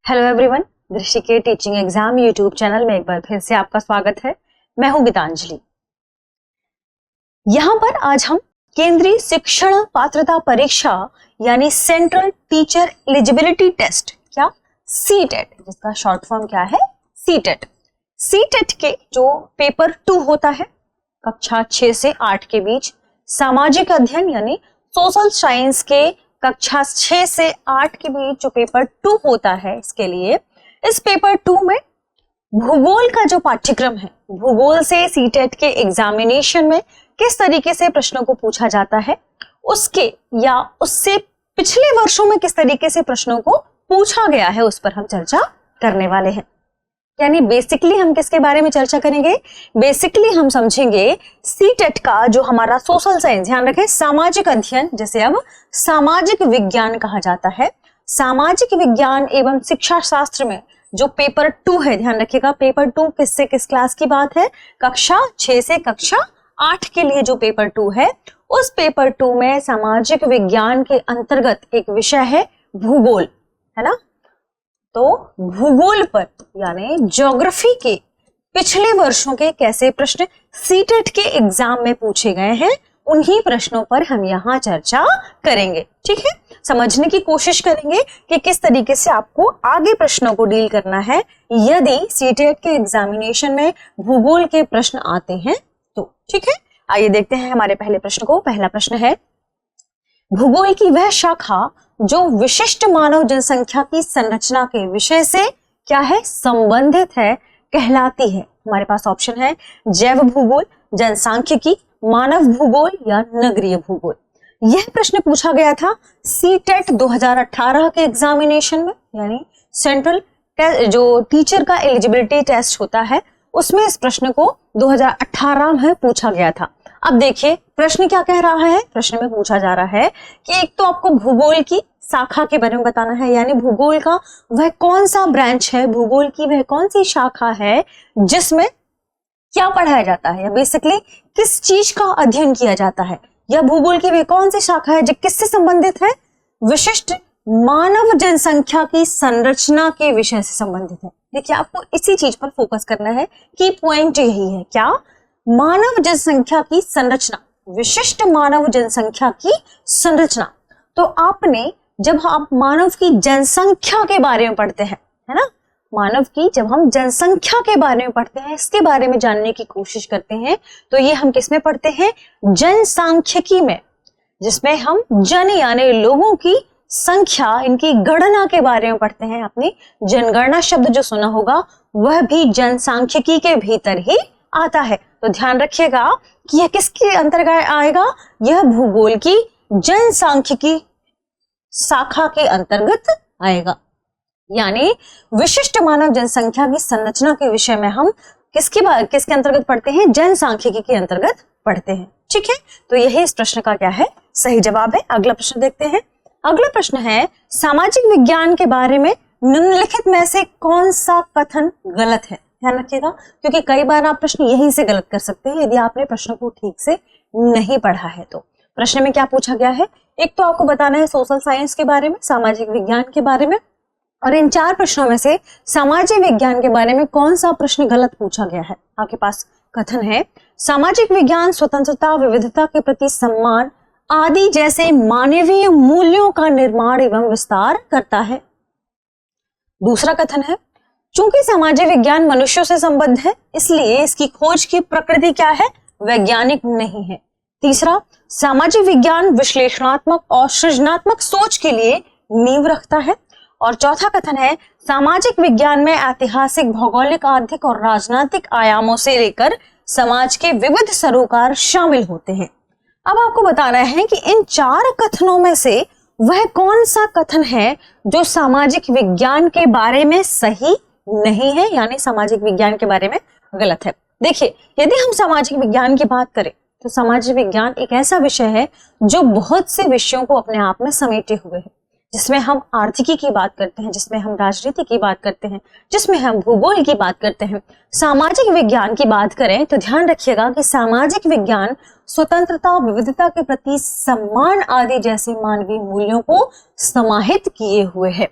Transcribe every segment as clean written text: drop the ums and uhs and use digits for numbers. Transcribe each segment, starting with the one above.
Hello everyone, दृष्टि के teaching exam YouTube channel में एक बार फिर से आपका स्वागत है। मैं हूं गीतांजलि। यहां पर आज हम केंद्रीय शिक्षण पात्रता परीक्षा यानी सेंट्रल टीचर एलिजिबिलिटी टेस्ट क्या सीटेट, जिसका शॉर्ट फॉर्म क्या है सीटेट। सीटेट के जो पेपर 2 होता है कक्षा 6 से 8 के बीच, सामाजिक अध्ययन यानी सोशल साइंस के कक्षा 6 से 8 के बीच जो पेपर 2 होता है, इसके लिए इस पेपर 2 में भूगोल का जो पाठ्यक्रम है, भूगोल से सीटेट के एग्जामिनेशन में किस तरीके से प्रश्नों को पूछा जाता है, उसके या उससे पिछले वर्षों में किस तरीके से प्रश्नों को पूछा गया है, उस पर हम चर्चा करने वाले हैं। यानी बेसिकली हम किसके बारे में चर्चा करेंगे? बेसिकली हम समझेंगे सीटेट का जो हमारा सोशल साइंस, ध्यान रखें सामाजिक अध्ययन, जैसे अब सामाजिक विज्ञान कहा जाता है, सामाजिक विज्ञान एवं शिक्षा शास्त्र में जो पेपर 2 है, ध्यान रखिएगा पेपर 2 किससे किस क्लास की बात है? कक्षा 6 से कक्षा 8 के लिए जो पेपर 2 है, उस पेपर 2 में सामाजिक विज्ञान के अंतर्गत एक विषय है भूगोल, है ना। तो भूगोल पर यानी ज्योग्राफी के पिछले वर्षों के कैसे प्रश्न सीटेट के एग्जाम में पूछे गए हैं, उन्हीं प्रश्नों पर हम यहाँ चर्चा करेंगे। ठीक है, समझने की कोशिश करेंगे कि किस तरीके से आपको आगे प्रश्नों को डील करना है यदि सीटेट के एग्जामिनेशन में भूगोल के प्रश्न आते हैं तो। ठीक है, आइए देखते हैं हमारे पहले प्रश्न को। पहला प्रश्न है, भूगोल की वह शाखा जो विशिष्ट मानव जनसंख्या की संरचना के विषय से क्या है संबंधित है कहलाती है। हमारे पास ऑप्शन है जैव भूगोल, जनसांख्यिकी, मानव भूगोल या नगरीय भूगोल। यह प्रश्न पूछा गया था सीटेट 2018 के एग्जामिनेशन में, यानी सेंट्रल जो टीचर का एलिजिबिलिटी टेस्ट होता है उसमें इस प्रश्न को 2018 में पूछा गया था। अब देखिए प्रश्न क्या कह रहा है। प्रश्न में पूछा जा रहा है कि एक तो आपको भूगोल की शाखा के बारे में बताना है, यानी भूगोल का वह कौन सा ब्रांच है, भूगोल की वह कौन सी शाखा है जिसमें क्या पढ़ाया जाता है, या बेसिकली किस चीज का अध्ययन किया जाता है, या भूगोल की वह कौन सी शाखा है जो किससे संबंधित है, विशिष्ट मानव जनसंख्या की संरचना के विषय से संबंधित है। देखिए आपको इसी चीज पर फोकस करना है, की पॉइंट यही है, क्या मानव जनसंख्या की संरचना, विशिष्ट मानव जनसंख्या की संरचना। तो आपने जब आप मानव की जनसंख्या के बारे में पढ़ते हैं, है ना, मानव की जब हम जनसंख्या के बारे में पढ़ते हैं, इसके बारे में जानने की कोशिश करते हैं, तो ये हम किसमें पढ़ते हैं? जनसांख्यिकी में, जिसमें हम जन यानी लोगों की संख्या, इनकी गणना के बारे में पढ़ते हैं। आपने जनगणना शब्द जो सुना होगा वह भी जनसांख्यिकी के भीतर ही आता है। तो ध्यान रखिएगा कि यह किसके अंतर्गत आएगा? यह भूगोल की जनसांख्यिकी शाखा के अंतर्गत आएगा। यानी विशिष्ट मानव जनसंख्या की संरचना के विषय में हम किसके अंतर्गत पढ़ते हैं? जनसांख्यिकी के अंतर्गत पढ़ते हैं। ठीक है, तो यही इस प्रश्न का क्या है सही जवाब है। अगला प्रश्न देखते हैं। अगला प्रश्न है, सामाजिक विज्ञान के बारे में निम्नलिखित में से कौन सा कथन गलत है? ध्यान रखिएगा क्योंकि कई बार आप प्रश्न यहीं से गलत कर सकते हैं यदि आपने प्रश्न को ठीक से नहीं पढ़ा है। तो प्रश्न में क्या पूछा गया है? एक तो आपको बताना है सोशल साइंस के बारे में, सामाजिक विज्ञान के बारे में, और इन 4 प्रश्नों में से सामाजिक विज्ञान के बारे में कौन सा प्रश्न गलत पूछा गया है। आपके पास कथन है, सामाजिक विज्ञान स्वतंत्रता, विविधता के प्रति सम्मान आदि जैसे मानवीय मूल्यों का निर्माण एवं विस्तार करता है। दूसरा कथन है, चूंकि सामाजिक विज्ञान मनुष्यों से संबद्ध है इसलिए इसकी खोज की प्रकृति क्या है? वैज्ञानिक नहीं है। तीसरा, सामाजिक विज्ञान विश्लेषणात्मक और सृजनात्मक सोच के लिए नींव रखता है। और चौथा कथन है, सामाजिक विज्ञान में ऐतिहासिक, भौगोलिक, आर्थिक और राजनीतिक आयामों से लेकर समाज के विविध सरोकार शामिल होते हैं। अब आपको बताना है कि इन 4 कथनों में से वह कौन सा कथन है जो सामाजिक विज्ञान के बारे में सही नहीं है, यानी सामाजिक विज्ञान के बारे में गलत है। देखिए यदि हम सामाजिक विज्ञान की बात करें तो सामाजिक विज्ञान एक ऐसा विषय है जो बहुत से विषयों को अपने आप में समेटे हुए है, जिसमें हम आर्थिकी की बात करते हैं, जिसमें हम राजनीति की बात करते हैं, जिसमें हम भूगोल की बात करते हैं। सामाजिक विज्ञान की बात करें तो ध्यान रखिएगा कि सामाजिक विज्ञान स्वतंत्रता, विविधता के प्रति सम्मान आदि जैसे मानवीय मूल्यों को समाहित किए हुए है।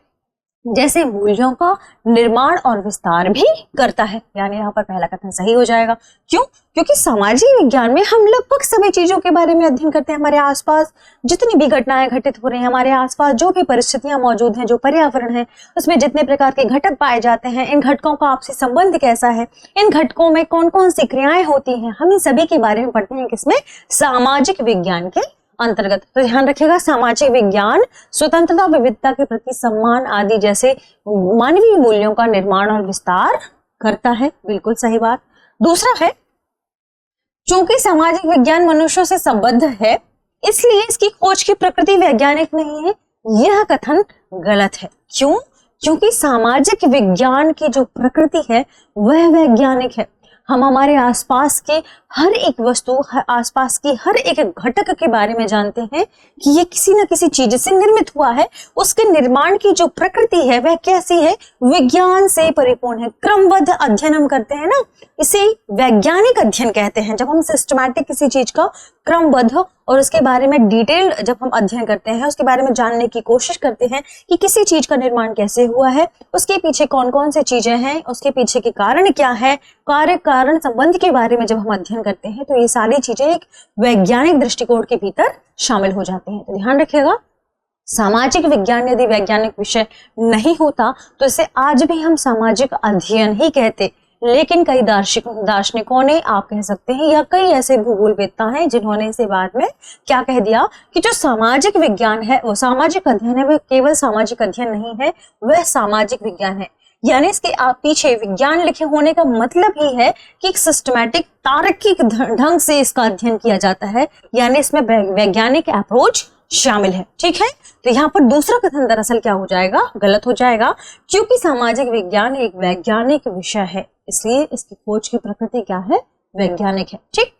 जैसे मूल्यों का निर्माण और विस्तार भी करता है। यानी यहाँ पर पहला कथन सही हो जाएगा। क्यों? क्योंकि सामाजिक विज्ञान में हम लगभग सभी चीजों के बारे में अध्ययन करते हैं। हमारे आसपास जितनी भी घटनाएं घटित हो रही हैं, हमारे आसपास जो भी परिस्थितियां मौजूद हैं, जो पर्यावरण है उसमें जितने प्रकार के घटक पाए जाते हैं, इन घटकों का आपसी संबंध कैसा है, इन घटकों में कौन कौन सी क्रियाएं होती हैं, हम इन सभी के बारे में पढ़ते हैं किसमें? सामाजिक विज्ञान के अंतर्गत। तो ध्यान रखिएगा, सामाजिक विज्ञान स्वतंत्रता, विविधता के प्रति सम्मान आदि जैसे मानवीय मूल्यों का निर्माण और विस्तार करता है। बिल्कुल सही बात। दूसरा है, चूंकि सामाजिक विज्ञान मनुष्यों से संबद्ध है इसलिए इसकी खोज की प्रकृति वैज्ञानिक नहीं है। यह कथन गलत है। क्यों? क्योंकि सामाजिक विज्ञान की जो प्रकृति है वह वैज्ञानिक है। हम हमारे आसपास के हर एक वस्तु, आसपास की हर एक घटक के बारे में जानते हैं कि ये किसी न किसी चीज से निर्मित हुआ है। उसके निर्माण की जो प्रकृति है वह कैसी है? विज्ञान से परिपूर्ण है। क्रमबद्ध अध्ययन हम करते हैं ना, इसे वैज्ञानिक अध्ययन कहते हैं। जब हम सिस्टमैटिक किसी चीज का क्रमबद्ध और उसके बारे में डिटेल जब हम अध्ययन करते हैं, उसके बारे में जानने की कोशिश करते हैं कि किसी चीज का निर्माण कैसे हुआ है, उसके पीछे कौन कौन से चीजें हैं, उसके पीछे के कारण क्या है, कार्य कारण संबंध के बारे में जब हम अध्ययन करते हैं तो ये सारी चीजें एक वैज्ञानिक दृष्टिकोण के भीतर शामिल हो जाती हैं। तो ध्यान रखिएगा, सामाजिक विज्ञान यदि वैज्ञानिक विषय नहीं होता तो इसे आज भी हम सामाजिक अध्ययन ही कहते। लेकिन कई दार्शनिकों ने, आप कह सकते हैं, या कई ऐसे भूगोलवेत्ता हैं जिन्होंने इसे बाद में क्या कह दिया कि जो सामाजिक विज्ञान है वो सामाजिक अध्ययन है, वह केवल सामाजिक अध्ययन नहीं है, वह सामाजिक विज्ञान है। यानी इसके पीछे विज्ञान लिखे होने का मतलब ही है कि एक सिस्टमैटिक तार्किक ढंग से इसका अध्ययन किया जाता है, यानी इसमें वैज्ञानिक अप्रोच शामिल है। ठीक है, तो यहाँ पर दूसरा कथन दरअसल क्या हो जाएगा? गलत हो जाएगा। क्योंकि सामाजिक विज्ञान एक वैज्ञानिक विषय है इसलिए इसकी खोज की प्रकृति क्या है? वैज्ञानिक है। ठीक,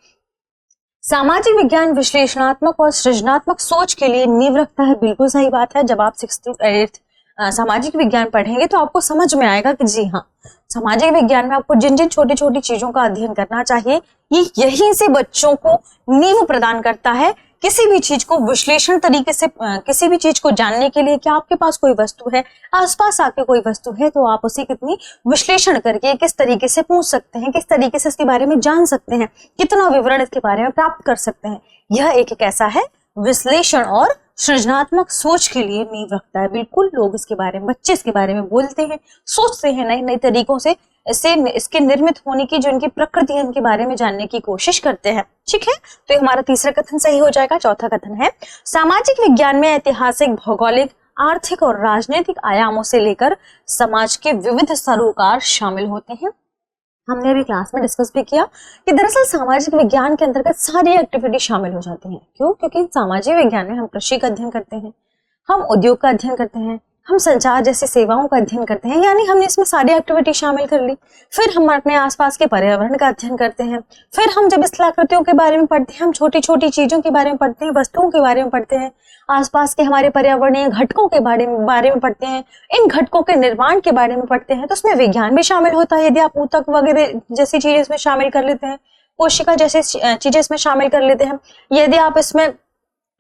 सामाजिक विज्ञान विश्लेषणात्मक और सृजनात्मक सोच के लिए नींव रखता है। बिल्कुल सही बात है। जब आप 6th to 8th सामाजिक विज्ञान पढ़ेंगे तो आपको समझ में आएगा कि जी हाँ, सामाजिक विज्ञान में आपको जिन जिन छोटी छोटी चीजों का अध्ययन करना चाहिए, ये यहीं से बच्चों को नींव प्रदान करता है किसी भी चीज को विश्लेषण तरीके से, किसी भी चीज को जानने के लिए कि आपके पास कोई वस्तु है, आसपास आके कोई वस्तु है, तो आप उसे कितनी विश्लेषण करके किस तरीके से पूछ सकते हैं, किस तरीके से इसके बारे में जान सकते हैं, कितना विवरण इसके बारे में प्राप्त कर सकते हैं। यह एक ऐसा है विश्लेषण और सृजनात्मक सोच के लिए नींव रखता है। बिल्कुल, लोग इसके बारे में, बच्चे इसके बारे में बोलते हैं, सोचते हैं, नए नए तरीकों से इसके निर्मित होने की जो इनकी प्रकृति है उनके बारे में जानने की कोशिश करते हैं। ठीक है, तो हमारा तीसरा कथन सही हो जाएगा। चौथा कथन है, सामाजिक विज्ञान में ऐतिहासिक, भौगोलिक, आर्थिक और राजनीतिक आयामों से लेकर समाज के विविध सरोकार शामिल होते हैं। हमने अभी क्लास में डिस्कस भी किया कि दरअसल सामाजिक विज्ञान के अंतर्गत सारी एक्टिविटी शामिल हो जाती हैं। क्यों? क्योंकि सामाजिक विज्ञान में हम कृषि का अध्ययन करते हैं, हम उद्योग का अध्ययन करते हैं, हम संचार जैसी सेवाओं का अध्ययन करते हैं, यानी हमने इसमें सारी एक्टिविटी शामिल कर ली। फिर हम अपने आसपास के पर्यावरण का अध्ययन करते हैं, फिर हम जब स्थलाकृतियों के बारे में पढ़ते हैं, हम छोटी छोटी चीजों के बारे में पढ़ते हैं, वस्तुओं के बारे में पढ़ते हैं, आसपास के हमारे पर्यावरणीय घटकों के बारे में पढ़ते हैं, इन घटकों के निर्माण के बारे में पढ़ते हैं, तो उसमें विज्ञान भी शामिल होता है। यदि आप ऊतक वगैरह जैसी चीजें इसमें शामिल कर लेते हैं, कोशिका जैसी चीजें इसमें शामिल कर लेते हैं, यदि आप इसमें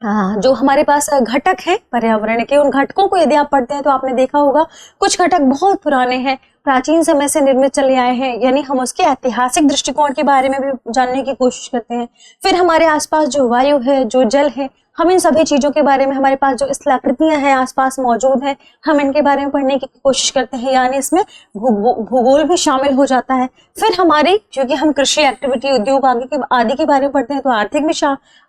जो हमारे पास घटक हैं पर्यावरण के, उन घटकों को यदि आप पढ़ते हैं तो आपने देखा होगा कुछ घटक बहुत पुराने हैं, प्राचीन समय से निर्मित चले आए हैं, यानी हम उसके ऐतिहासिक दृष्टिकोण के बारे में भी जानने की कोशिश करते हैं। फिर हमारे आसपास जो वायु है, जो जल है, हम इन सभी चीजों के बारे में, हमारे पास जो स्थलाकृतियां हैं आसपास मौजूद हैं, हम इनके बारे में पढ़ने की कोशिश करते हैं, यानी इसमें भूगोल भी शामिल हो जाता है। फिर हमारी, क्योंकि हम कृषि एक्टिविटी, उद्योग आदि के बारे में पढ़ते हैं, तो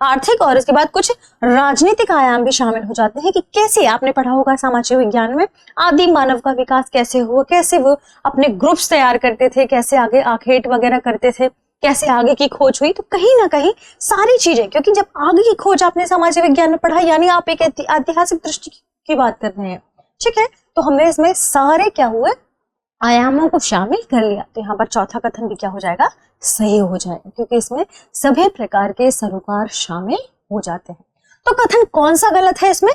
आर्थिक और इसके बाद कुछ राजनीतिक आयाम भी शामिल हो जाते हैं कि कैसे, आपने पढ़ा होगा सामाजिक विज्ञान में, आदि मानव का विकास कैसे हुआ, कैसे वो अपने ग्रुप्स तैयार करते थे, कैसे आगे आखेट वगैरह करते थे, कैसे आगे की खोज हुई। तो कहीं ना कहीं सारी चीजें, क्योंकि जब आगे की खोज आपने सामाजिक विज्ञान में पढ़ा, यानी आप एक ऐतिहासिक दृष्टि की बात कर रहे हैं। ठीक है, तो हमने इसमें सारे क्या हुए, आयामों को शामिल कर लिया। तो यहाँ पर चौथा कथन भी क्या हो जाएगा, सही हो जाएगा, क्योंकि इसमें सभी प्रकार के सरोकार शामिल हो जाते हैं। तो कथन कौन सा गलत है इसमें?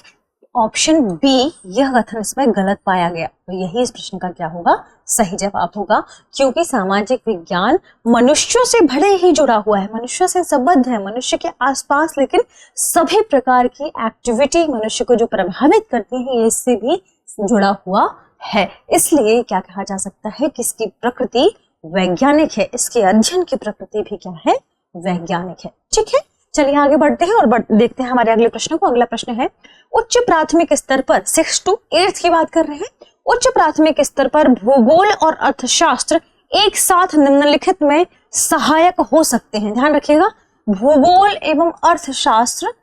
ऑप्शन बी, यह कथन इसमें गलत पाया गया। तो यही इस प्रश्न का क्या होगा, सही जवाब होगा, क्योंकि सामाजिक विज्ञान मनुष्यों से भले ही जुड़ा हुआ है, मनुष्य से संबद्ध है, मनुष्य के आसपास, लेकिन सभी प्रकार की एक्टिविटी मनुष्य को जो प्रभावित करती है ये इससे भी जुड़ा हुआ है, इसलिए क्या कहा जा सकता है कि इसकी प्रकृति वैज्ञानिक है, इसके अध्ययन की प्रकृति भी क्या है, वैज्ञानिक है। ठीक है, चलिए आगे बढ़ते हैं और देखते हैं हमारे अगले प्रश्न को। अगला प्रश्न है, उच्च प्राथमिक स्तर पर 6 to 8 की बात कर रहे हैं। उच्च प्राथमिक स्तर पर भूगोल और अर्थशास्त्र एक साथ निम्नलिखित में सहायक हो सकते हैं। ध्यान रखिएगा, भूगोल एवं अर्थशास्त्र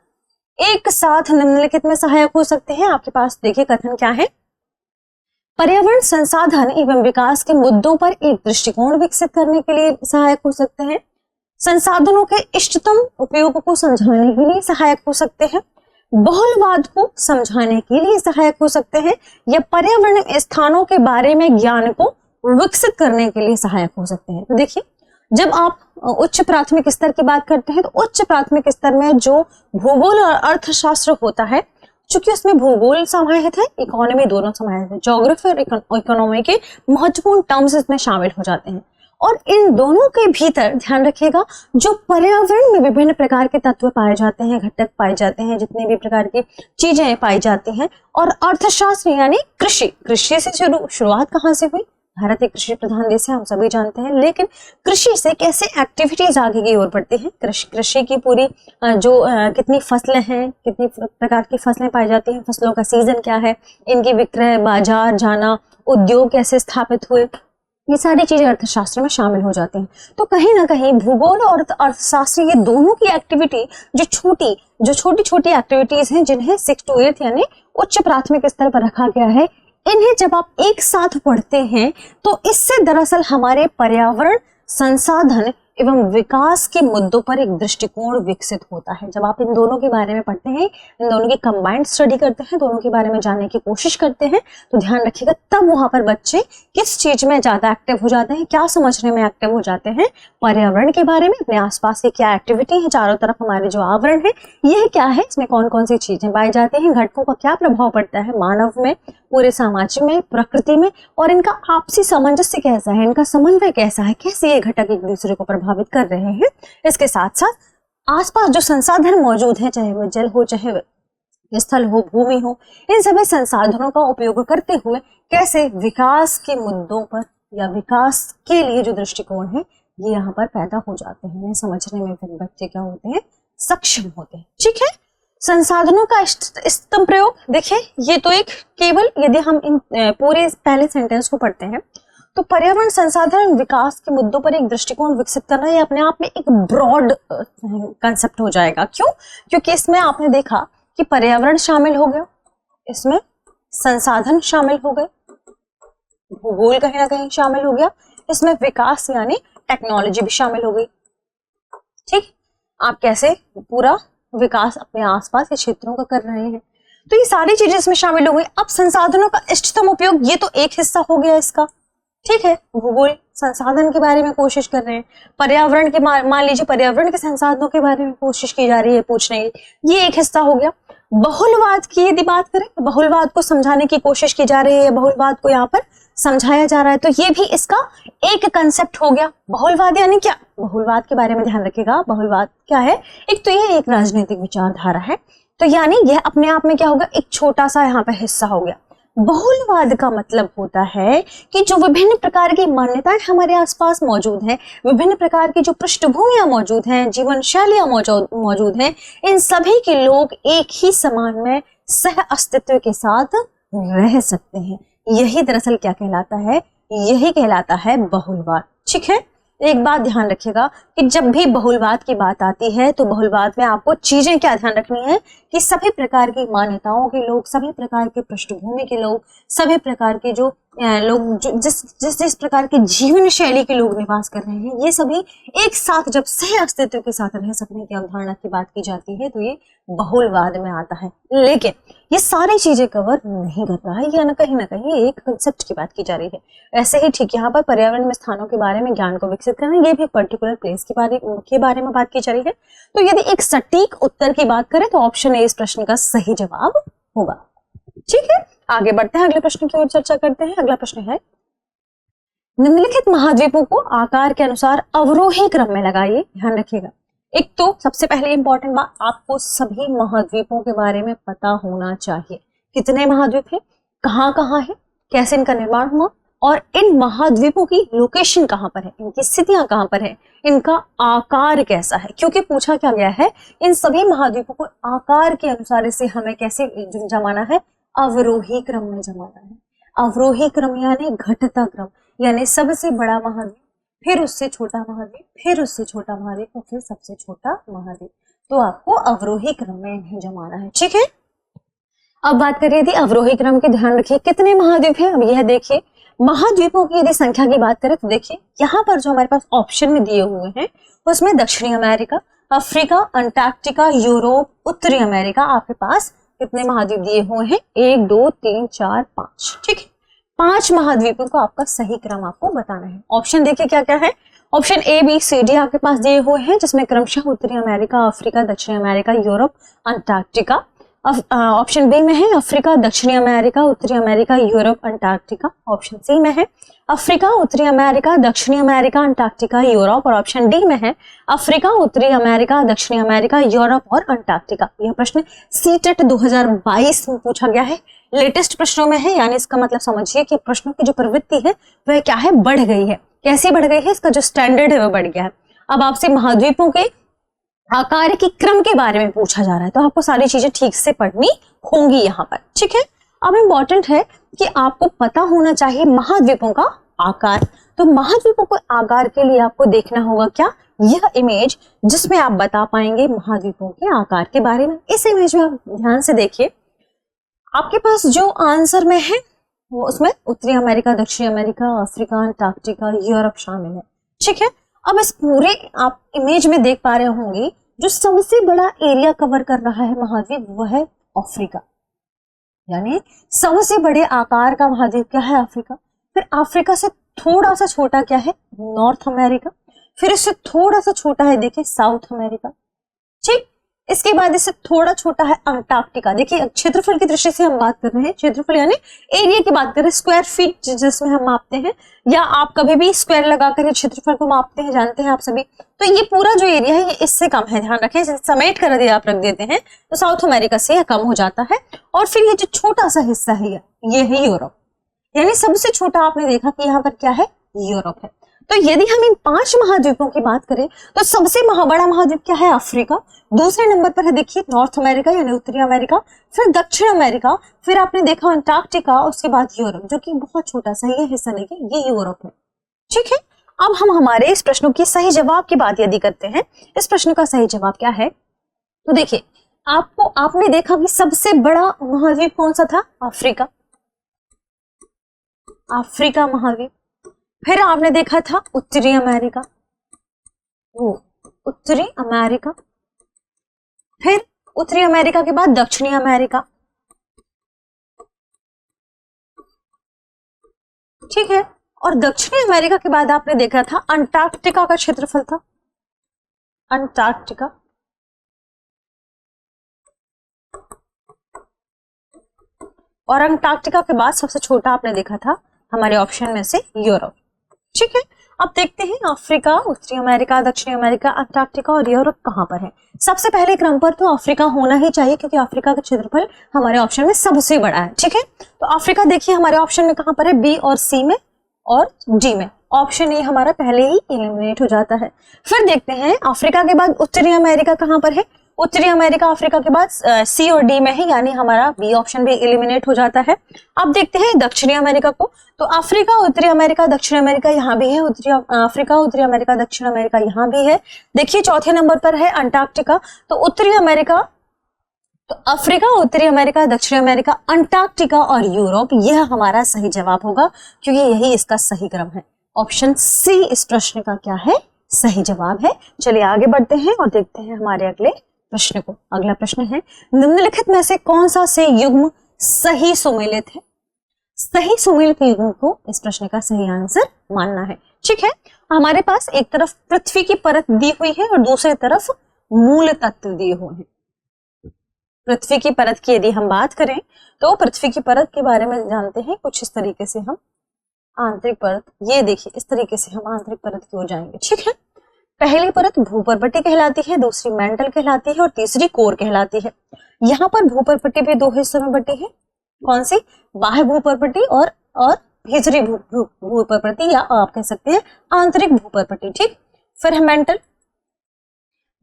एक साथ निम्नलिखित में सहायक हो सकते हैं। आपके पास देखिए कथन क्या है, पर्यावरण संसाधन एवं विकास के मुद्दों पर एक दृष्टिकोण विकसित करने के लिए सहायक हो सकते हैं, संसाधनों के इष्टतम उपयोग को समझाने के लिए सहायक हो सकते हैं, बहुलवाद को समझाने के लिए सहायक हो सकते हैं, या पर्यावरण स्थानों के बारे में ज्ञान को विकसित करने के लिए सहायक हो सकते हैं। तो देखिए, जब आप उच्च प्राथमिक स्तर की बात करते हैं तो उच्च प्राथमिक स्तर में जो भूगोल और अर्थशास्त्र होता है, चूंकि उसमें भूगोल समाहित है, इकोनॉमी दोनों समाहित है, ज्योग्राफी और इकोनॉमी के महत्वपूर्ण टर्म्स इसमें शामिल हो जाते हैं। और इन दोनों के भीतर ध्यान रखिएगा, जो पर्यावरण में विभिन्न प्रकार के तत्व पाए जाते हैं, घटक पाए जाते हैं, जितने भी प्रकार की चीजें पाई जाती हैं, और अर्थशास्त्र यानी कृषि से शुरुआत कहाँ से हुई, भारत एक कृषि प्रधान देश है, हम सभी जानते हैं, लेकिन कृषि से कैसे एक्टिविटीज आगे की ओर बढ़ती हैं, कृषि की पूरी कितनी फसलें हैं, कितनी प्रकार की फसलें पाई जाती हैं, फसलों का सीजन क्या है, इनकी विक्रय, बाजार जाना, उद्योग कैसे स्थापित हुए, ये सारी चीजें अर्थशास्त्र में शामिल हो जाती हैं। तो कहीं ना कहीं भूगोल और अर्थशास्त्र ये दोनों की एक्टिविटी जो छोटी छोटी एक्टिविटीज हैं, जिन्हें 6 to 8 यानी उच्च प्राथमिक स्तर पर रखा गया है, इन्हें जब आप एक साथ पढ़ते हैं तो इससे दरअसल हमारे पर्यावरण, संसाधन एवं विकास के मुद्दों पर एक दृष्टिकोण विकसित होता है। जब आप इन दोनों के बारे में पढ़ते हैं, इन दोनों की कंबाइंड स्टडी करते हैं, दोनों के बारे में जानने की कोशिश करते हैं, तो ध्यान रखिएगा तब वहां पर बच्चे किस चीज में ज्यादा एक्टिव हो जाते हैं, क्या समझने में एक्टिव हो जाते हैं, पर्यावरण के बारे में, अपने आसपास की क्या एक्टिविटी है, चारों तरफ हमारे जो आवरण है यह क्या है, इसमें कौन कौन सी चीजें पाई जाती हैं, घटकों का क्या प्रभाव पड़ता है मानव में, पूरे समाज में, प्रकृति में, और इनका आपसी सामंजस्य कैसा है, इनका समन्वय कैसा है, कैसे ये घटक एक दूसरे को प्रभावित कर रहे हैं। इसके साथ साथ आसपास जो संसाधन मौजूद हैं, चाहे वो जल हो, चाहे स्थल हो, भूमि हो, इन सभी संसाधनों का उपयोग करते हुए कैसे विकास के मुद्दों पर या विकास के लिए जो दृष्टिकोण है ये यहाँ पर पैदा हो जाते हैं। इन्हें समझने में फिर बच्चे क्या होते हैं, सक्षम होते हैं। ठीक है, संसाधनों का इष्टतम प्रयोग, देखिए ये तो एक केवल यदि हम इन पूरे पहले सेंटेंस को पढ़ते हैं तो पर्यावरण संसाधन विकास के मुद्दों पर एक दृष्टिकोण विकसित करना ये अपने आप में एक ब्रॉड कंसेप्ट हो जाएगा। क्यों? क्योंकि इसमें आपने देखा कि पर्यावरण शामिल हो गया, इसमें संसाधन शामिल हो गए, भूगोल कहीं ना कहीं शामिल हो गया, इसमें विकास यानी टेक्नोलॉजी भी शामिल हो गई। ठीक, आप कैसे पूरा विकास अपने आसपास के क्षेत्रों का कर रहे हैं, तो ये सारी चीजें इसमें शामिल हो गई। अब संसाधनों का इष्टतम उपयोग, ये तो एक हिस्सा हो गया इसका। ठीक है, भूगोल संसाधन के बारे में कोशिश कर रहे हैं, पर्यावरण के मान लीजिए पर्यावरण के संसाधनों के बारे में कोशिश की जा रही है पूछने की, ये एक हिस्सा हो गया। बहुलवाद की यदि बात करें, बहुलवाद को समझाने की कोशिश की जा रही है, बहुलवाद को यहाँ पर समझाया जा रहा है, तो ये भी इसका एक कंसेप्ट हो गया। बहुलवाद यानी क्या, बहुलवाद के बारे में ध्यान रखिएगा, बहुलवाद क्या है, एक तो ये एक राजनीतिक विचारधारा है, तो यानी यह अपने आप में क्या होगा, एक छोटा सा यहाँ पे हिस्सा हो गया। बहुलवाद का मतलब होता है कि जो विभिन्न प्रकार की मान्यताएं हमारे आसपास मौजूद हैं, विभिन्न प्रकार की जो पृष्ठभूमियां मौजूद हैं, जीवन शैलियां मौजूद हैं, इन सभी के लोग एक ही समाज में सह अस्तित्व के साथ रह सकते हैं। यही दरअसल क्या कहलाता है, यही कहलाता है बहुलवाद। ठीक है, एक बात ध्यान रखिएगा कि जब भी बहुलवाद की बात आती है तो बहुलवाद में आपको चीजें क्या ध्यान रखनी है कि सभी प्रकार की मान्यताओं के लोग, सभी प्रकार के पृष्ठभूमि के लोग, सभी प्रकार के जो लोग जिस प्रकार की जीवन शैली के लोग निवास कर रहे हैं, ये सभी एक साथ जब सह अस्तित्व के साथ रह सकने की अवधारणा की बात की जाती है तो ये बहुलवाद में आता है। लेकिन ये सारी चीजें कवर नहीं कर रहा है, या ना कहीं एक कंसेप्ट की बात की जा रही है। ऐसे ही ठीक यहाँ पर पर्यावरण में स्थानों के बारे में ज्ञान को विकसित करना, ये भी पर्टिकुलर प्लेस के बारे में बात की जा रही है। तो यदि एक सटीक उत्तर की बात करें तो ऑप्शन ए इस प्रश्न का सही जवाब होगा। ठीक है, आगे बढ़ते हैं, अगले प्रश्न की ओर चर्चा करते हैं। अगला प्रश्न है, निम्नलिखित महाद्वीपों को आकार के अनुसार अवरोही क्रम में लगाइए। ध्यान रखिएगा, एक तो सबसे पहले इंपॉर्टेंट बात, आपको सभी महाद्वीपों के बारे में पता होना चाहिए। कितने महाद्वीप हैं? कहाँ कहाँ है, कैसे इनका निर्माण हुआ, और इन महाद्वीपों की लोकेशन कहाँ पर है, इनकी स्थितियां कहाँ पर है, इनका आकार कैसा है। क्योंकि पूछा क्या गया है, इन सभी महाद्वीपों को आकार के अनुसार इसे हमें कैसे जमाना है, अवरोही क्रम में जमाना है। अवरोही क्रम यानी घटता क्रम, यानी सबसे बड़ा महाद्वीप, फिर उससे छोटा महाद्वीप, फिर उससे छोटा महाद्वीप और फिर सबसे छोटा महाद्वीप। तो आपको अवरोही क्रम में इन्हें जमाना है, ठीक है। अब बात करिए थी अवरोही क्रम की, ध्यान रखिए कितने महाद्वीप हैं। अब यह देखिए महाद्वीपों की यदि संख्या की बात करें तो देखिए यहाँ पर जो हमारे पास ऑप्शन में दिए हुए हैं उसमें दक्षिणी अमेरिका, अफ्रीका, अंटार्कटिका, यूरोप, उत्तरी अमेरिका, आपके पास कितने महाद्वीप दिए हुए हैं, 1 2 3 4 5, ठीक है। 5 महाद्वीपों को आपका सही क्रम आपको बताना है। ऑप्शन देखिए क्या क्या है, option A B C D आपके पास दिए हुए हैं, जिसमें क्रमशः उत्तरी अमेरिका, अफ्रीका, दक्षिणी America, Europe, Antarctica. Option B में है अफ्रीका, दक्षिणी अमेरिका, उत्तरी America, Europe, Antarctica. Option C में है अफ्रीका, उत्तरी अमेरिका, दक्षिणी अमेरिका, अंटार्कटिका, यूरोप, और ऑप्शन डी में है अफ्रीका, उत्तरी अमेरिका, दक्षिणी अमेरिका, यूरोप और अंटार्कटिका। यह प्रश्न सीटेट 2022 में पूछा गया है, लेटेस्ट प्रश्नों में है, यानी इसका मतलब समझिए कि प्रश्नों की जो प्रवृत्ति है वह क्या है, बढ़ गई है। कैसे बढ़ गई है, इसका जो स्टैंडर्ड है वह बढ़ गया है। अब आपसे महाद्वीपों के आकार की क्रम के बारे में पूछा जा रहा है, तो आपको सारी चीजें ठीक से पढ़नी होंगी यहाँ पर, ठीक है। अब इम्पोर्टेंट है कि आपको पता होना चाहिए महाद्वीपों का आकार। तो महाद्वीपों के आकार के लिए आपको देखना होगा क्या, यह इमेज जिसमें आप बता पाएंगे महाद्वीपों के आकार के बारे में। इस इमेज में आप ध्यान से देखिए, आपके पास जो आंसर में है वो उसमें उत्तरी अमेरिका, दक्षिणी अमेरिका, अफ्रीका, अंटार्कटिका, यूरोप शामिल है, ठीक है। अब इस पूरे आप इमेज में देख पा रहे होंगे जो सबसे बड़ा एरिया कवर कर रहा है महाद्वीप वह है अफ्रीका, यानी सबसे बड़े आकार का महाद्वीप क्या है, अफ्रीका। फिर अफ्रीका से थोड़ा सा छोटा क्या है, नॉर्थ अमेरिका। फिर इससे थोड़ा सा छोटा है देखिए साउथ अमेरिका, ठीक। इसके बाद इससे थोड़ा छोटा है अंटार्कटिका। देखिए क्षेत्रफल की दृष्टि से हम बात कर रहे हैं, क्षेत्रफल यानी एरिया की बात कर रहे हैं, स्क्वायर फीट जिसमें हम मापते हैं, या आप कभी भी स्क्वायर लगाकर क्षेत्रफल को मापते हैं, जानते हैं आप सभी। तो ये पूरा जो एरिया है ये इससे कम है, ध्यान रखें। समेट कर यदि आप रख देते हैं तो साउथ अमेरिका से यह कम हो जाता है। और फिर ये जो छोटा सा हिस्सा है ये है यूरोप, यानी सबसे छोटा आपने देखा कि यहाँ पर क्या है, यूरोप है। तो यदि हम इन 5 महाद्वीपों की बात करें तो सबसे बड़ा महाद्वीप क्या है, अफ्रीका। दूसरे नंबर पर है देखिए नॉर्थ अमेरिका यानी उत्तरी अमेरिका, फिर दक्षिण अमेरिका, फिर आपने देखा अंटार्कटिका, उसके बाद यूरोप जो कि बहुत छोटा सा ये हिस्सा देखिए ये यूरोप है, ठीक है। अब हम हमारे इस प्रश्नों की सही जवाब की बात यदि करते हैं, इस प्रश्न का सही जवाब क्या है, तो देखिए आपने देखा कि सबसे बड़ा महाद्वीप कौन सा था, अफ्रीका, अफ्रीका महाद्वीप। फिर आपने देखा था उत्तरी अमेरिका, वो उत्तरी अमेरिका। फिर उत्तरी अमेरिका के बाद दक्षिणी अमेरिका, ठीक है। और दक्षिणी अमेरिका के बाद आपने देखा था अंटार्कटिका का क्षेत्रफल था, अंटार्कटिका। और अंटार्कटिका के बाद सबसे छोटा आपने देखा था हमारे ऑप्शन में से यूरोप, ठीक है। अब देखते हैं अफ्रीका, उत्तरी अमेरिका, दक्षिणी अमेरिका, अंटार्कटिका और यूरोप कहां पर है। सबसे पहले क्रम पर तो अफ्रीका होना ही चाहिए क्योंकि अफ्रीका का क्षेत्रफल हमारे ऑप्शन में सबसे बड़ा है, ठीक है। तो अफ्रीका देखिए हमारे ऑप्शन में कहां पर है, बी और सी में और डी में। ऑप्शन ए हमारा पहले ही एलिमिनेट हो जाता है। फिर देखते हैं अफ्रीका के बाद उत्तरी अमेरिका कहां पर है, उत्तरी अमेरिका अफ्रीका के बाद सी और डी में है, यानी हमारा बी ऑप्शन भी एलिमिनेट हो जाता है। अब देखते हैं दक्षिणी अमेरिका को, तो अफ्रीका, उत्तरी अमेरिका, दक्षिण अमेरिका यहाँ भी है, अफ्रीका, उत्तरी अमेरिका, दक्षिण अमेरिका यहाँ भी है। देखिए चौथे नंबर पर है अंटार्कटिका, तो उत्तरी अमेरिका, तो अफ्रीका, उत्तरी अमेरिका, दक्षिण अमेरिका, अंटार्कटिका और यूरोप, यह हमारा सही जवाब होगा क्योंकि यही इसका सही क्रम है। ऑप्शन सी इस प्रश्न का क्या है, सही जवाब है। चलिए आगे बढ़ते हैं और देखते हैं हमारे अगले प्रश्न को। अगला प्रश्न है, निम्नलिखित में से कौन सा से युग्म सही सुमेलित है। सही सुमेलित युग्म को इस प्रश्न का सही आंसर मानना है, ठीक है। हमारे पास एक तरफ पृथ्वी की परत दी हुई है और दूसरी तरफ मूल तत्व दिए हुए हैं। पृथ्वी की परत की यदि हम बात करें तो पृथ्वी की परत के बारे में जानते हैं कुछ इस तरीके से, हम आंतरिक परत, ये देखिए इस तरीके से हम आंतरिक परत की ओर जाएंगे, ठीक है। पहली परत भूपर्पट्टी कहलाती है, दूसरी मेंटल कहलाती है और तीसरी कोर कहलाती है। यहाँ पर भूपर्पट्टी भी 2 हिस्सों में बटी है, कौन सी? बाह्य भूपर्पटी और भीतरी भूपर्पटी, या आप कह सकते हैं आंतरिक भूपर्पटी। ठीक, फिर है मेंटल,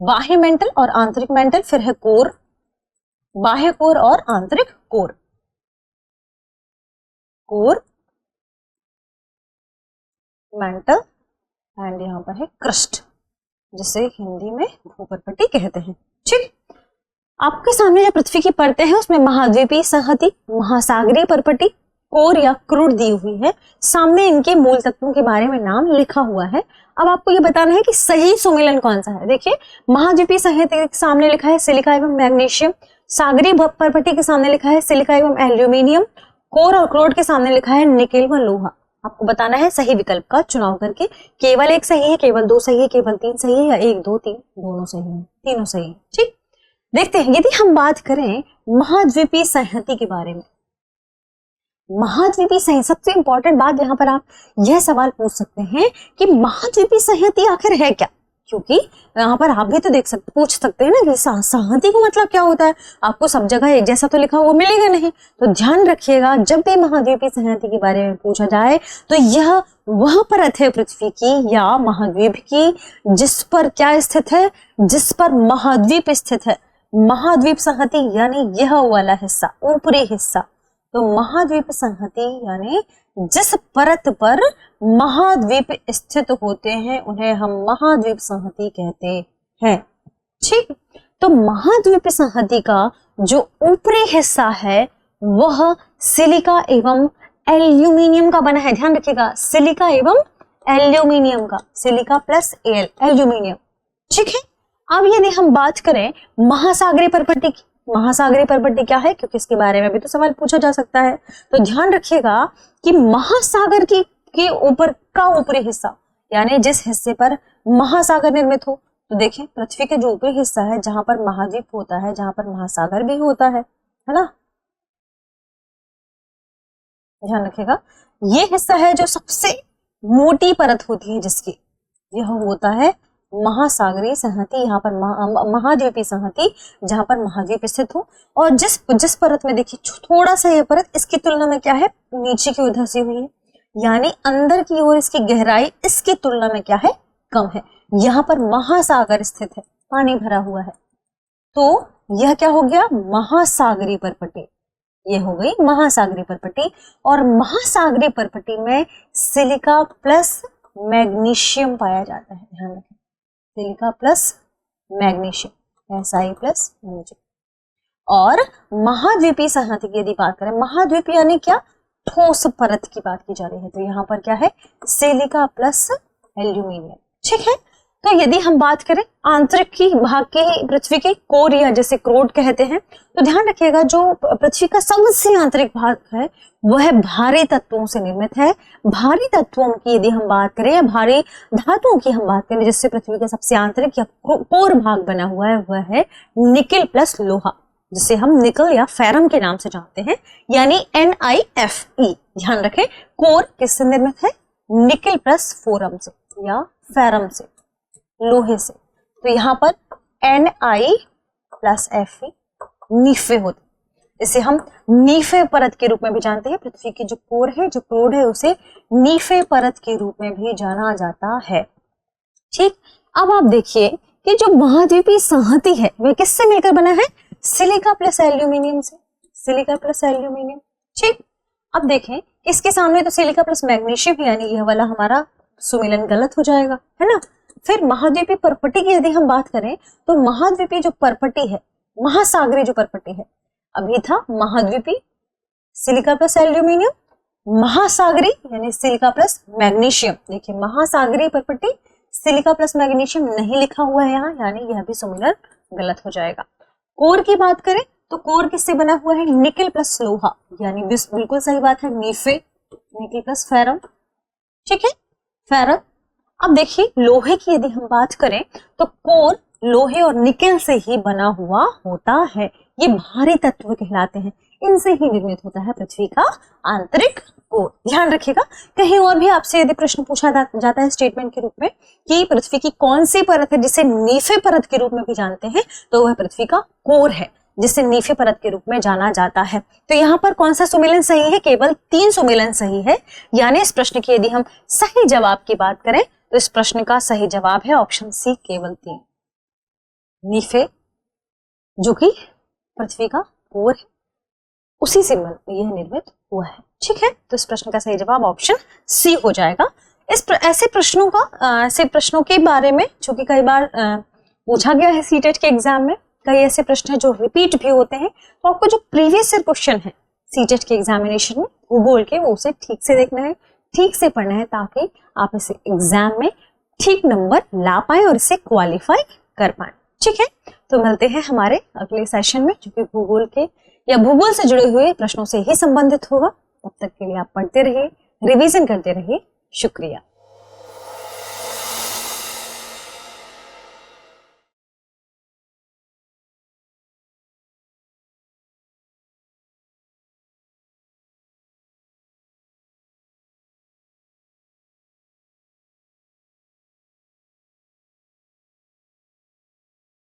बाह्य मेंटल और आंतरिक मेंटल, फिर है कोर, बाह्य कोर और आंतरिक कोर, कोर, मेंटल एंड यहां पर है क्रस्ट, जिसे हिंदी में भूपर्पटी कहते हैं। ठीक, आपके सामने जो पृथ्वी की परतें हैं उसमें महाद्वीपीय संहति, महासागरीय परपटी, कोर या क्रूड दी हुई है। सामने इनके मूल तत्वों के बारे में नाम लिखा हुआ है। अब आपको ये बताना है कि सही सुमेलन कौन सा है। देखिए, महाद्वीपीय संहति के सामने लिखा है सिलिका एवं मैग्नीशियम, सागरीय परपटी के सामने लिखा है सिलिका एवं एल्यूमिनियम, कोर और क्रोड के सामने लिखा है निकेल व लोहा। आपको बताना है सही विकल्प का चुनाव करके। केवल एक सही है, केवल दो सही है, केवल तीन सही है, या एक दो तीन दोनों सही है? तीनों सही है। ठीक, देखते हैं यदि हम बात करें महाद्वीपीय संहति के बारे में। महाद्वीपीय संहति, सबसे इंपॉर्टेंट बात यहाँ पर आप यह सवाल पूछ सकते हैं कि महाद्वीपीय संहति आखिर है क्या, क्योंकि यहाँ पर आप भी तो पूछ सकते हैं ना कि संहति का मतलब क्या होता है। आपको सब जगह एक जैसा तो लिखा हुआ मिलेगा नहीं, तो ध्यान रखिएगा जब भी महाद्वीपीय संहति के बारे में पूछा जाए तो यह वह परत है पृथ्वी की या महाद्वीप की जिस पर क्या स्थित है, जिस पर महाद्वीप स्थित है। महाद्वीप संहति यानी यह वाला हिस्सा, ऊपरी हिस्सा। तो महाद्वीप संहति यानी जिस परत पर महाद्वीप स्थित होते हैं उन्हें हम महाद्वीप संहति कहते हैं। ठीक, तो महाद्वीप संहति का जो ऊपरी हिस्सा है वह सिलिका एवं एल्यूमिनियम का बना है। ध्यान रखिएगा, सिलिका एवं एल्यूमिनियम का, सिलिका प्लस एल, एल्यूमिनियम। ठीक है, अब यदि हम बात करें महासागरीय परपटी की, महासागरीय परपटी क्या है, क्योंकि इसके बारे में भी तो सवाल पूछा जा सकता है। तो ध्यान रखिएगा कि महासागर के ऊपर का ऊपरी हिस्सा, यानी जिस हिस्से पर महासागर निर्मित हो। तो देखिए, पृथ्वी के जो ऊपरी हिस्सा है जहां पर महाद्वीप होता है, जहां पर महासागर भी होता है ना, ध्यान रखिएगा, ये हिस्सा है जो सबसे मोटी परत होती है जिसकी, यह होता है महासागरीय संहति। यहाँ पर महाद्वीपीय संहति जहां पर महाद्वीप स्थित हो, और जिस परत में देखिए थोड़ा सा यह परत इसकी तुलना में क्या है, नीचे की ओर धसी हुई है, यानी अंदर की ओर इसकी गहराई इसकी तुलना में क्या है, कम है। यहाँ पर महासागर स्थित है, पानी भरा हुआ है, तो यह क्या हो गया, महासागरीय परपटी। ये हो गई महासागरीय परपटी। और महासागरीय परपटी में सिलिका प्लस मैग्नीशियम पाया जाता है। ध्यान रखें, silica plus magnesium, Si plus Mg। और महाद्वीपीय संहति की यदि बात करें, महाद्वीप यानी क्या, ठोस परत की बात की जा रही है, तो यहाँ पर क्या है, सिलिका प्लस एल्यूमिनियम। ठीक है, तो यदि हम बात करें आंतरिक की भाग के पृथ्वी के, कोर या जैसे क्रोड कहते हैं, तो ध्यान रखिएगा जो पृथ्वी का सबसे आंतरिक भाग है वह भारी तत्वों से निर्मित है। भारी तत्वों की यदि हम बात करें या भारी धातुओं की हम बात करें जिससे पृथ्वी का सबसे आंतरिक या कोर भाग बना हुआ है वह है निकेल प्लस लोहा, जिसे हम निकल या फेरम के नाम से जानते हैं, यानी NiFe। ध्यान रखें, कोर किससे निर्मित है, निकेल प्लस फोरम से या फेरम से, लोहे से। तो यहाँ पर Ni प्लस Fe नीफे होते, इसे हम नीफे परत के रूप में भी जानते हैं। पृथ्वी की जो कोर है, जो क्रोड है, उसे नीफे परत के रूप में भी जाना जाता है। ठीक, अब आप देखिए कि जो महाद्वीपीय संहति है वह किससे मिलकर बना है, सिलिका प्लस एल्यूमिनियम से, सिलिका प्लस एल्यूमिनियम। ठीक, अब देखें इसके सामने तो सिलिका प्लस मैग्नीशियम, यानी यह वाला हमारा सुमेलन गलत हो जाएगा, है ना। फिर महाद्वीपीय परपटी की यदि हम बात करें तो महाद्वीपीय जो परपटी है, महासागरीय जो परपटी है, अभी था महाद्वीपीय सिलिका प्लस एल्यूमिनियम, महासागरीय यानी सिलिका प्लस मैग्नीशियम। देखिए, महासागरीय परपटी सिलिका प्लस मैग्नीशियम नहीं लिखा हुआ है यहाँ, यानी यह भी सुमेलन गलत हो जाएगा। कोर की बात करें तो कोर किससे बना हुआ है, निकेल प्लस लोहा, यानी बिल्कुल सही बात है, नीफे, निकेल प्लस फेरम। ठीक है, फेरम। अब देखिए लोहे की यदि हम बात करें तो कोर लोहे और निकेल से ही बना हुआ होता है। ये भारी तत्व कहलाते हैं, इनसे ही निर्मित होता है पृथ्वी का आंतरिक कोर। ध्यान रखिएगा, कहीं और भी आपसे यदि प्रश्न पूछा जाता है स्टेटमेंट के रूप में कि पृथ्वी की कौन सी परत है जिसे नीफे परत के रूप में भी जानते हैं, तो वह पृथ्वी का कोर है। जिसे नीफे परत के रूप में जाना जाता है। तो यहाँ पर कौन सा सुमेलन सही है? केवल 3 सुमेलन सही है, यानी इस प्रश्न की यदि हम सही जवाब की बात करें तो इस प्रश्न का सही जवाब है ऑप्शन सी, केवल 3 नीफे, जो कि पृथ्वी का कोर है, उसी से यह निर्मित हुआ है। ठीक है, तो इस प्रश्न का सही जवाब ऑप्शन सी हो जाएगा। ऐसे प्रश्नों के बारे में जो कि कई बार पूछा गया है सीटेट के एग्जाम में, कई ऐसे प्रश्न हैं जो रिपीट भी होते हैं, तो आपको जो प्रीवियस ईयर क्वेश्चन है सीटेट के एग्जामिनेशन में भूगोल के, वो उसे ठीक से देखना है, ठीक से पढ़ना है, ताकि आप इस एग्जाम में ठीक नंबर ला पाए और इसे क्वालिफाई कर पाए। ठीक है, तो मिलते हैं हमारे अगले सेशन में, जो कि भूगोल के या भूगोल से जुड़े हुए प्रश्नों से ही संबंधित होगा। तब तक के लिए आप पढ़ते रहिए, रिवीजन करते रहिए। शुक्रिया।